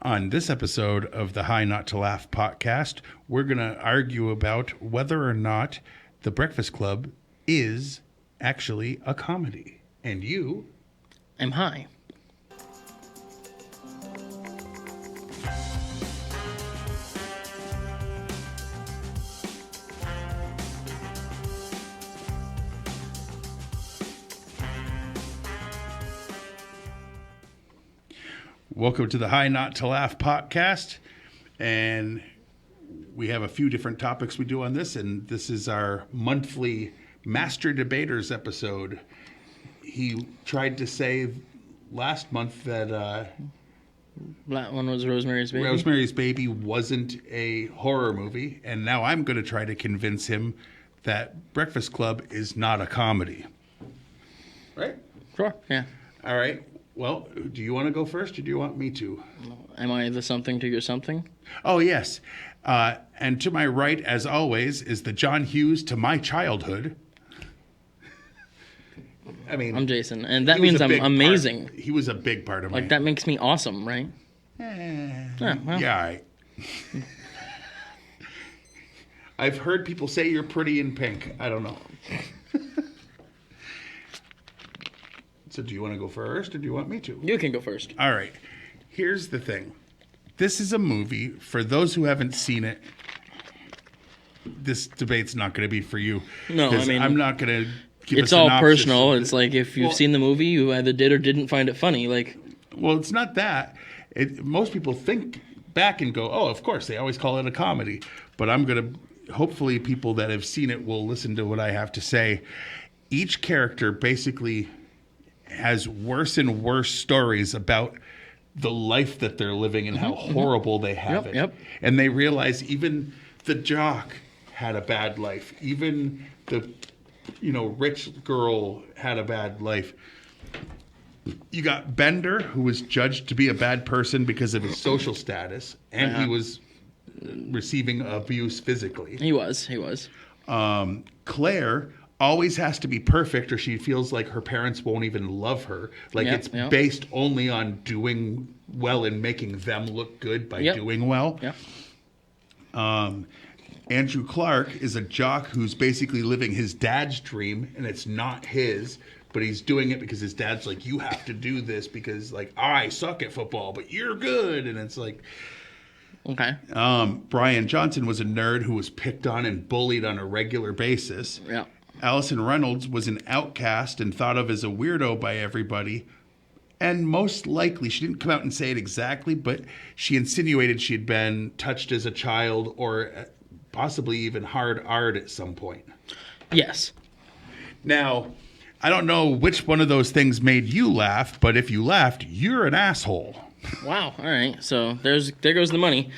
On this episode of the High Not to Laugh podcast, we're going to argue about whether or not The Breakfast Club is actually a comedy. And you... I'm high. Welcome to the High Not to Laugh podcast, and we have a few different topics we do on this, and this is our monthly Master Debaters episode. He tried to say last month that That one was Rosemary's Baby. Rosemary's Baby wasn't a horror movie, and now I'm going to try to convince him that Breakfast Club is not a comedy. Right? Sure, yeah. All right. Well, do you want to go first, or do you want me to? Am I the something to your something? Oh, yes. And to my right, as always, is the John Hughes to my childhood. I mean... I'm Jason, and that means I'm amazing. He was a big part of my... Like, that makes me awesome, right? Yeah, all right. I've heard people say you're pretty in pink. I don't know. So do you want to go first, or do you want me to? You can go first. All right. Here's the thing. This is a movie. For those who haven't seen it, this debate's not going to be for you. No, I mean... I'm not going to give It's all personal. It's like if you've seen the movie, you either did or didn't find it funny. Like, well, it's not that. Most people think back and go, oh, of course, they always call it a comedy. But I'm going to... Hopefully people that have seen it will listen to what I have to say. Each character basically... has worse and worse stories about the life that they're living and how horrible they have it. Yep. And they realize even the jock had a bad life. Even the, rich girl had a bad life. You got Bender, who was judged to be a bad person because of his social status, and he was receiving abuse physically. He was. Claire always has to be perfect, or she feels like her parents won't even love her. Like it's based only on doing well and making them look good by doing well. Yep. Andrew Clark is a jock who's basically living his dad's dream, and it's not his, but he's doing it because his dad's like, you have to do this because, like, I suck at football, but you're good. And it's like... Okay. Brian Johnson was a nerd who was picked on and bullied on a regular basis. Yeah. Allison Reynolds was an outcast and thought of as a weirdo by everybody. And most likely, she didn't come out and say it exactly, but she insinuated she had been touched as a child or possibly even hard-R'd at some point. Yes. Now, I don't know which one of those things made you laugh, but if you laughed, you're an asshole. Wow. All right. So there goes the money.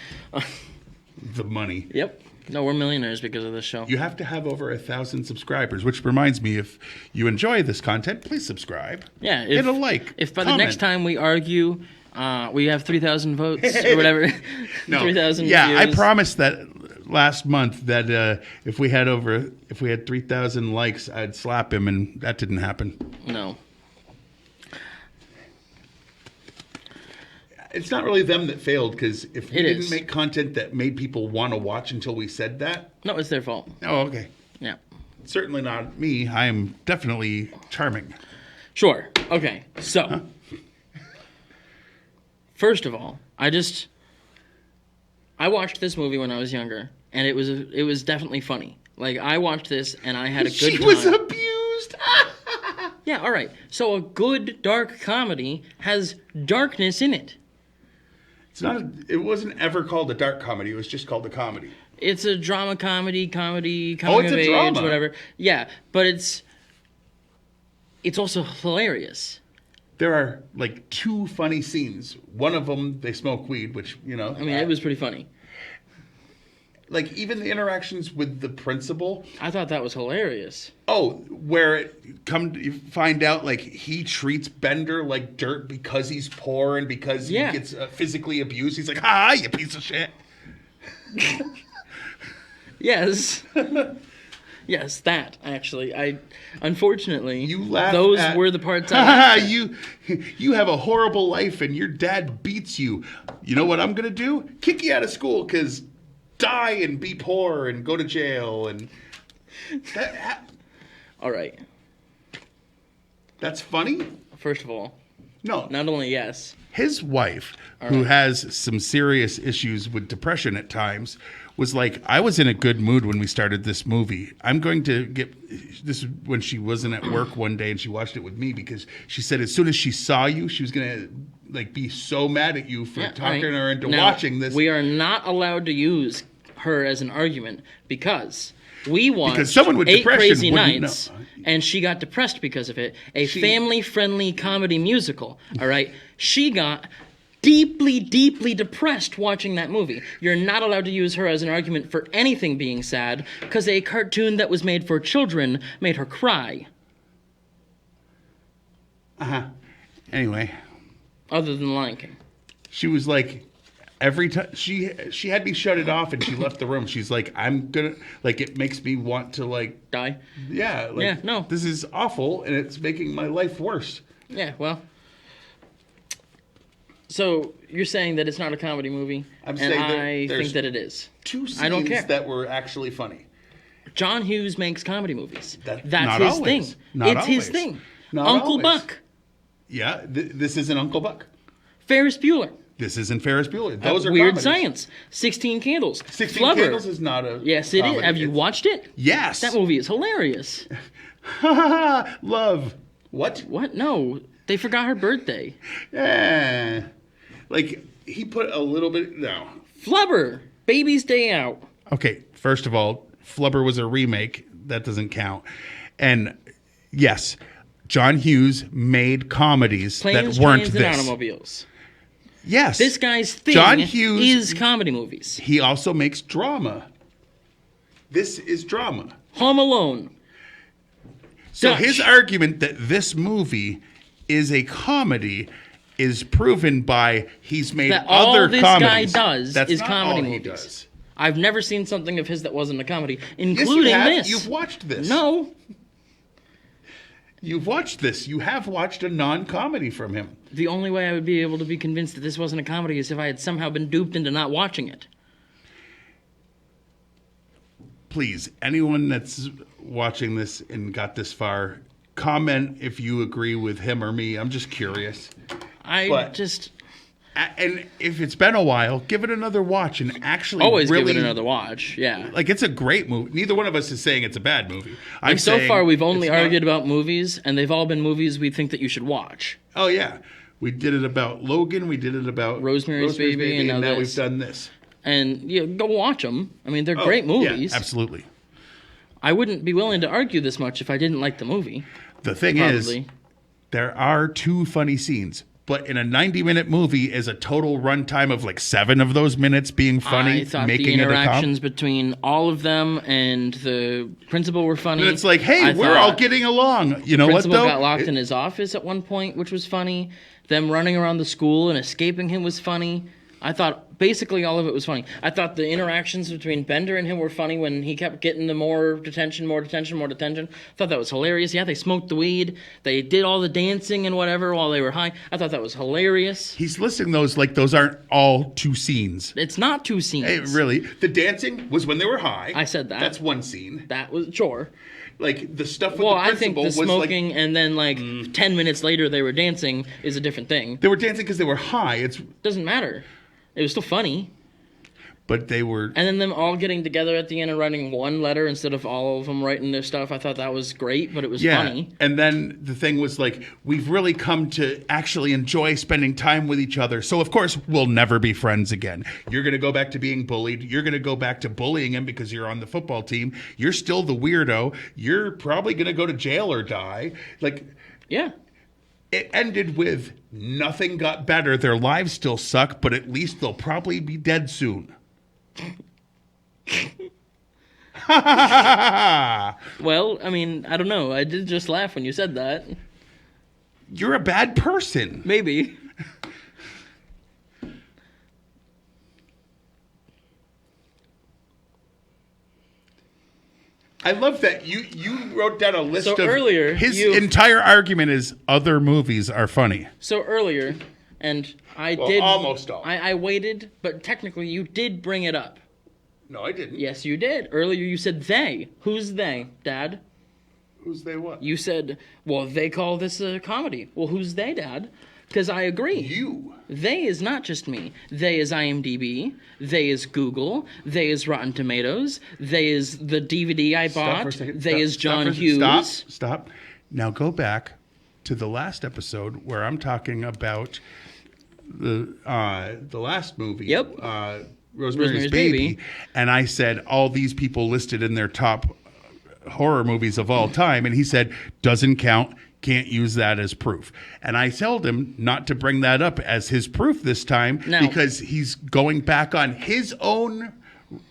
The money. Yep. No, we're millionaires because of this show. You have to have over 1,000 subscribers, which reminds me, if you enjoy this content, please subscribe. Yeah. Hit a like. If by comment. the next time we argue, we have 3,000 votes or whatever. No. 3,000 Yeah, views. I promised that last month that if we had 3,000 likes, I'd slap him, and that didn't happen. No. It's not really them that failed, because if we didn't is. make content that made people want to watch until we said that... No, it's their fault. Oh, okay. Yeah. Certainly not me. I am definitely charming. Sure. Okay. So, first of all, I watched this movie when I was younger, and it was definitely funny. Like, I watched this, and I had a good time. She was abused! Yeah, all right. So a good dark comedy has darkness in it. It wasn't ever called a dark comedy. It was just called a comedy. It's a drama comedy, coming it's of a age, drama. whatever. Yeah, but it's also hilarious. There are, like, 2 funny scenes. One of them, they smoke weed, which, I mean, it was pretty funny. Like, even the interactions with the principal. I thought that was hilarious. Oh, where you find out, like, he treats Bender like dirt because he's poor and because he gets physically abused. He's like, ha, you piece of shit. Yes. Yes, that actually. Unfortunately, You laugh those at- were the parts I laughed at. you have a horrible life and your dad beats you. You know what I'm gonna do? Kick you out of school because die and be poor and go to jail and All right. that's funny. First of all, No, not only yes. his wife, who has some serious issues with depression at times, was like, I was in a good mood when we started this movie. I'm going to get this is when she wasn't at work one day and she watched it with me because she said as soon as she saw you, she was going to be so mad at you for talking her into watching this. We are not allowed to use her as an argument because we watched someone with 8 depression Crazy wouldn't Nights, know. and she got depressed because of it. A family-friendly comedy musical, all right? She got deeply, deeply depressed watching that movie. You're not allowed to use her as an argument for anything being sad because a cartoon that was made for children made her cry. Anyway, Other than Lion King. she was like, every time she had me shut it off and she left the room. She's like, I'm gonna it makes me want to Die? No. This is awful and it's making my life worse. Yeah, well. So you're saying that it's not a comedy movie, I'm saying that I there's think that it is. 2 scenes I don't care. that were actually funny. John Hughes makes comedy movies. That's That's not his always. thing. Not It's always. his thing. Not Uncle always. Buck, Yeah, this isn't Uncle Buck. Ferris Bueller, This isn't Ferris Bueller. Those are Weird comedies. Science, 16 Candles, 16 Flubber. Candles is not a Yes, it is. comedy. Have you watched it? Yes. That movie is hilarious. Love. What? What? No, they forgot her birthday. He put a little bit. No. Flubber, Baby's Day Out. Okay, first of all, Flubber was a remake. That doesn't count. And yes, John Hughes made comedies Planes, that weren't Trains, this. and Automobiles. Yes. This guy's thing John Hughes is comedy movies. He also makes drama. This is drama. Home Alone. So Dutch. his argument that this movie is a comedy is proven by he's made That all other this comedies. guy does That's is not comedy all he movies. does. I've never seen something of his that wasn't a comedy, Yes, including you have. this. You've watched this. No. You've watched this. You have watched a non-comedy from him. The only way I would be able to be convinced that this wasn't a comedy is if I had somehow been duped into not watching it. Please, anyone that's watching this and got this far, comment if you agree with him or me. I'm just curious. And if it's been a while, give it another watch and actually Always really, give it another watch, yeah. It's a great movie. Neither one of us is saying it's a bad movie. And so saying far, we've only it's not- argued about movies, and they've all been movies we think that you should watch. Oh, yeah. We did it about Logan. We did it about Rosemary's Baby, and now we've this. done this. And go watch them. I mean, they're great movies. Yeah, absolutely. I wouldn't be willing to argue this much if I didn't like the movie. The thing is, there are 2 funny scenes. But in a 90-minute movie is a total runtime of 7 of those minutes being funny, I thought making the it a interactions between all of them and the principal were funny. And it's like, hey, we're all getting along. You know what, though? Principal got locked in his office at one point, which was funny. Them running around the school and escaping him was funny. I thought basically all of it was funny. I thought the interactions between Bender and him were funny when he kept getting the more detention. I thought that was hilarious. Yeah, they smoked the weed. They did all the dancing and whatever while they were high. I thought that was hilarious. He's listing those like those aren't all 2 scenes. It's not 2 scenes. Hey, really. The dancing was when they were high. I said that. That's 1 scene. That was sure. The stuff with Well, the I think principal the was smoking and then 10 minutes later they were dancing is a different thing. They were dancing because they were high. Doesn't matter. It was still funny. But they were... And then them all getting together at the end and writing one letter instead of all of them writing their stuff. I thought that was great, but it was funny. And then the thing was we've really come to actually enjoy spending time with each other. So, of course, we'll never be friends again. You're going to go back to being bullied. You're going to go back to bullying him because you're on the football team. You're still the weirdo. You're probably going to go to jail or die. Yeah. It ended with nothing got better. Their lives still suck, but at least they'll probably be dead soon. Well, I mean, I don't know. I did just laugh when you said that. You're a bad person. Maybe. I love that you wrote down a list of earlier, his entire argument is other movies are funny. So earlier, and almost all. I waited, but technically you did bring it up. No, I didn't. Yes, you did. Earlier you said they. Who's they, Dad? Who's they what? You said, well, they call this a comedy. Well, who's they, Dad? Because I agree. You. They is not just me. They is IMDb. They is Google. They is Rotten Tomatoes. They is the DVD I Stop for a bought. second. They is John Hughes. Stop. Now go back to the last episode where I'm talking about the last movie. Yep. Rosemary's Baby. And I said all these people listed in their top horror movies of all time. And he said, doesn't count. Can't use that as proof. And I told him not to bring that up as his proof this time because he's going back on his own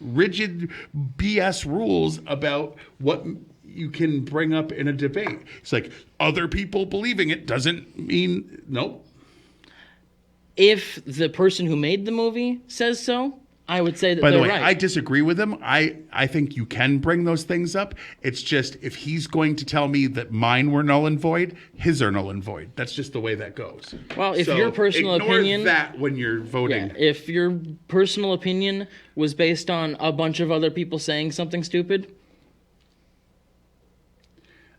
rigid BS rules about what you can bring up in a debate. It's like other people believing it doesn't mean nope. If the person who made the movie says so, I would say that By the they're way, right. I disagree with him. I think you can bring those things up. It's just if he's going to tell me that mine were null and void, his are null and void. That's just the way that goes. Well, if your personal ignore opinion, that when you're voting. yeah, if your personal opinion was based on a bunch of other people saying something stupid,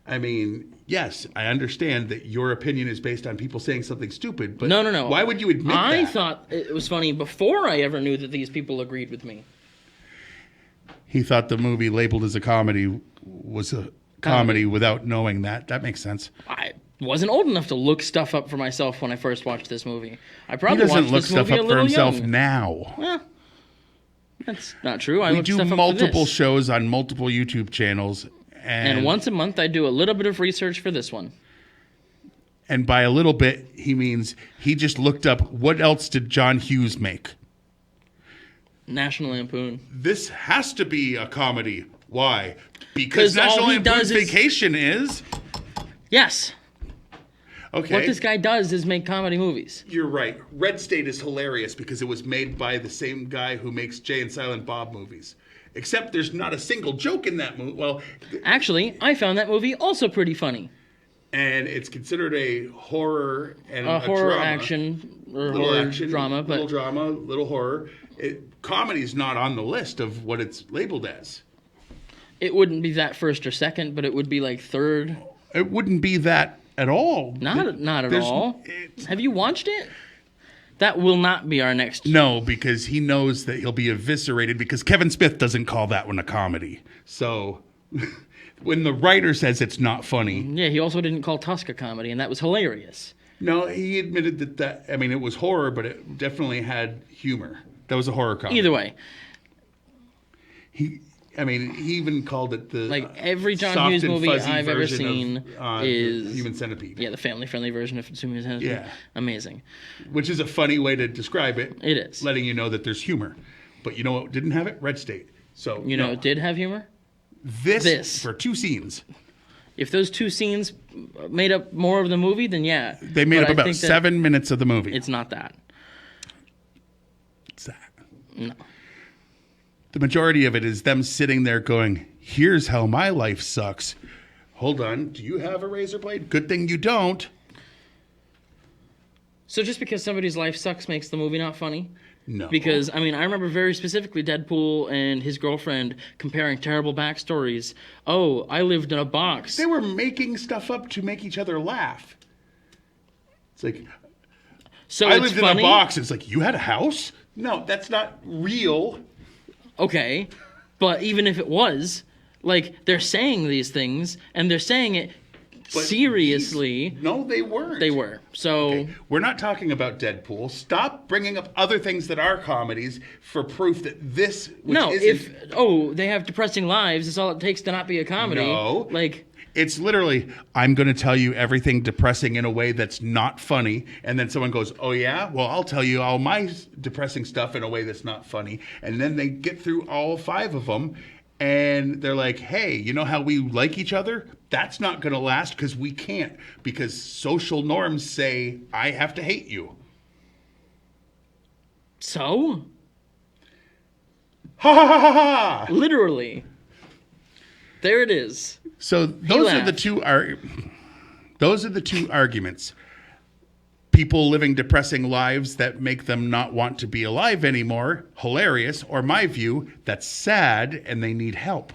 I mean, yes, I understand that your opinion is based on people saying something stupid, but no. why would you admit that? I thought it was funny before I ever knew that these people agreed with me. He thought the movie labeled as a comedy was a comedy without knowing that. That makes sense. I wasn't old enough to look stuff up for myself when I first watched this movie. I He probably doesn't watched look this stuff movie a up for little himself young. now. Well, that's not true. I We looked do stuff up for multiple this. shows on multiple YouTube channels. And once a month, I do a little bit of research for this one. And by a little bit, he means he just looked up what else did John Hughes make. National Lampoon. This has to be a comedy. Why? Because 'Cause all National he Lampoon's does is- Vacation is. Yes. Okay. What this guy does is make comedy movies. You're right. Red State is hilarious because it was made by the same guy who makes Jay and Silent Bob movies. Except there's not a single joke in that movie. Well, Actually, I found that movie also pretty funny. and it's considered a horror and A horror drama. action or Little horror action, drama, but little drama, little horror. Comedy's not on the list of what it's labeled as. it wouldn't be that first or second, but it would be like third. It wouldn't be that at all. Not at There's- all. it's- Have you watched it? That will not be our next. No, because he knows that he'll be eviscerated because Kevin Smith doesn't call that one a comedy. So when the writer says it's not funny, Yeah, he also didn't call Tusk a comedy, and that was hilarious. no, he admitted that I mean, it was horror, but it definitely had humor. That was a horror comedy. Either way, He even called it the like every John soft Hughes and movie fuzzy I've ever version seen of, is the Human Centipede. Yeah, the family-friendly version of Human Centipede. Yeah. Amazing. Which is a funny way to describe it. It is. Letting you know that there's humor. But you know what didn't have it? Red State. So You know, it did have humor. this for 2 scenes. If those 2 scenes made up more of the movie, then yeah. They made But up I about think that 7 minutes of the movie. It's not that. It's that. No. The majority of it is them sitting there going, here's how my life sucks. Hold on. Do you have a razor blade? Good thing you don't. So just because somebody's life sucks makes the movie not funny? No. Because, I mean, I remember very specifically Deadpool and his girlfriend comparing terrible backstories. Oh, I lived in a box. They were making stuff up to make each other laugh. It's like, So I it's lived funny. in a box. It's like, you had a house? No, that's not real. Okay, but even if it was, like, they're saying these things, and they're saying it But seriously. No, they weren't. They were. So, Okay, we're not talking about Deadpool. Stop bringing up other things that are comedies for proof that this, which no, isn't... they have depressing lives, it's all it takes to not be a comedy. No. Like, It's literally, I'm going to tell you everything depressing in a way that's not funny. And then someone goes, oh, yeah? Well, I'll tell you all my depressing stuff in a way that's not funny. And then they get through all 5 of them. And they're like, hey, you know how we like each other? That's not going to last because we can't. Because social norms say, I have to hate you. so? Ha ha ha ha ha! Literally. There it is. So those are the two arguments. People living depressing lives that make them not want to be alive anymore, hilarious, or my view, that's sad and they need help.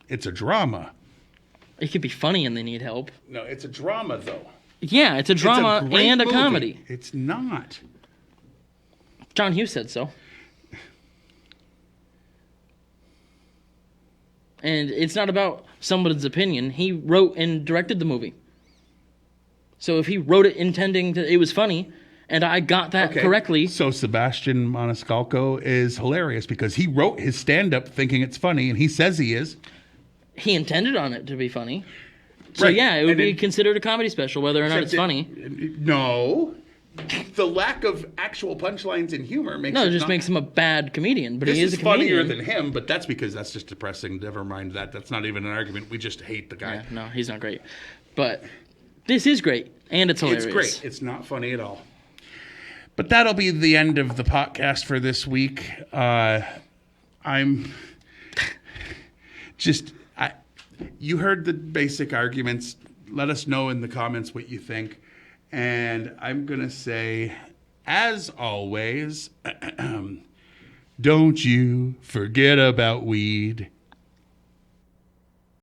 It's a drama. It could be funny and they need help. No, it's a drama, though. Yeah, it's a drama and a comedy. It's not. John Hughes said so. And it's not about someone's opinion. He wrote and directed the movie. So if he wrote it intending that it was funny, and I got that correctly. So Sebastian Maniscalco is hilarious because he wrote his stand-up thinking it's funny, and he says he is. He intended on it to be funny. So Right. yeah, it would be considered a comedy special, whether or not it's funny. No. The lack of actual punchlines and humor makes it just makes him a bad comedian, but this he is a comedian. funnier than him, but that's because that's just depressing. Never mind that. That's not even an argument. We just hate the guy. Yeah, no, he's not great. But this is great, and it's hilarious. It's great. It's not funny at all. But that'll be the end of the podcast for this week. I'm just... you heard the basic arguments. Let us know in the comments what you think. And I'm going to say, as always, don't you forget about weed.